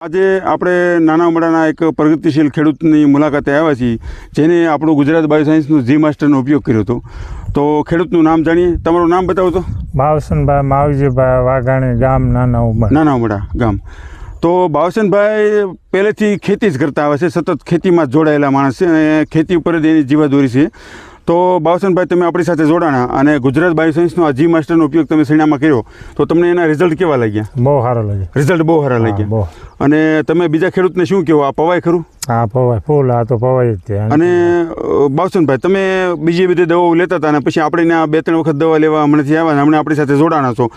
આજે આપણે નાના ઉમડાના એક પ્રગતિશીલ ખેડૂતની મુલાકાતે આવ્યા છીએ જેને આપણું ગુજરાત બાયોસાયન્સનું જી માસ્ટરનો ઉપયોગ કર્યો હતો. તો ખેડૂતનું નામ જાણીએ. તમારું નામ બતાવો તો. બાવસનભાઈ માવજીભાઈ વાઘાણી, ગામ નાના ઉમડા ગામ. તો બાવસનભાઈ પહેલેથી ખેતી જ કરતા આવે છે, સતત ખેતીમાં જ જોડાયેલા માણસ છે અને ખેતી ઉપર જ એની જીવાદોરી છે. તો બાવસનભાઈ, તમે આપણી સાથે જોડાણા અને ગુજરાત બાયોસાયન્સનો આ જી માસ્ટરનો ઉપયોગ તમે શેણામાં કર્યો તો તમને એના રિઝલ્ટ કેવા લાગ્યા? બહુ સારા લાગ્યા. રિઝલ્ટ બહુ સારા લાગ્યા. અને તમે બીજા ખેડૂતને શું કહો, આ પવાય ખરું? હા, પવાય ફૂલ. આ તો પવાય જ છે. અને બાવસનભાઈ, તમે બીજી બધી દવાઓ લેતા હતા અને પછી આપણે આ 2-3 વખત દવા લેવા હમણાંથી આવ્યા અને હમણાં આપણી સાથે જોડાણા છો,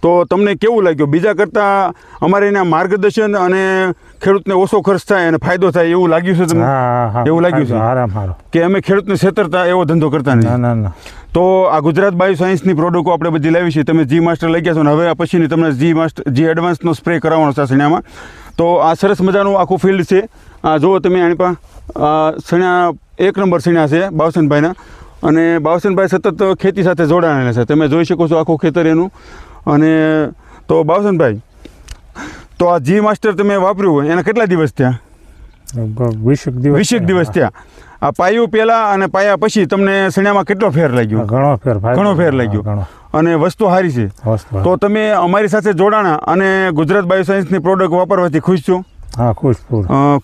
તો તમને કેવું લાગ્યું? બીજા કરતાં અમારે એના માર્ગદર્શન અને ખેડૂતને ઓછો ખર્ચ થાય અને ફાયદો થાય એવું લાગ્યું છે તમને? એવું લાગ્યું છે આરામ સારો કે અમે ખેડૂતને છેતરતા એવો ધંધો કરતા નહીં? ના ના. તો આ ગુજરાત બાયોસાયન્સની પ્રોડક્ટો આપણે બધી લાવી છે. તમે જી માસ્ટર લઈ ગયા છો અને હવે પછીની તમને જી એડવાન્સનો સ્પ્રે કરાવવાનો છે શેણામાં. તો આ સરસ મજાનું આખું ફિલ્ડ છે. આ જુઓ તમે, આની પાસે શેણા 1 નંબર શેણા છે બાવસનભાઈના. અને બાવસનભાઈ સતત ખેતી સાથે જોડાયેલા છે, તમે જોઈ શકો છો આખું ખેતર એનું. અને તો બાવસનભાઈ, તો આ જી માસ્ટર તમે વાપર્યું હોય એના કેટલા દિવસ થયા? 20 દિવસ થયા. આ પાયું પહેલાં અને પાયા પછી તમને શેણામાં કેટલો ફેર લાગ્યો? ઘણો ફેર લાગ્યો. અને વસ્તુ સારી છે. તો તમે અમારી સાથે જોડાણા અને ગુજરાત બાયોસાયન્સની પ્રોડક્ટ વાપરવાથી ખુશ છો? હા, ખુશ.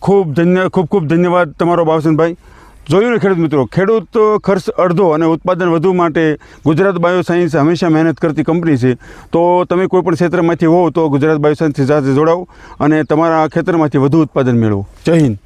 ખૂબ ધન્યવાદ તમારો બાવસનભાઈ. જોયું ને ખેડૂત મિત્રો, ખેડૂત ખર્ચ અડધો અને ઉત્પાદન વધુ માટે ગુજરાત બાયોસાયન્સ હંમેશા મહેનત કરતી કંપની છે. તો તમે કોઈ પણ ક્ષેત્રમાંથી હોવ તો ગુજરાત બાયોસાયન્સની સાથે જોડાવો અને તમારા ખેતરમાંથી વધુ ઉત્પાદન મેળવો. જય હિન્દ.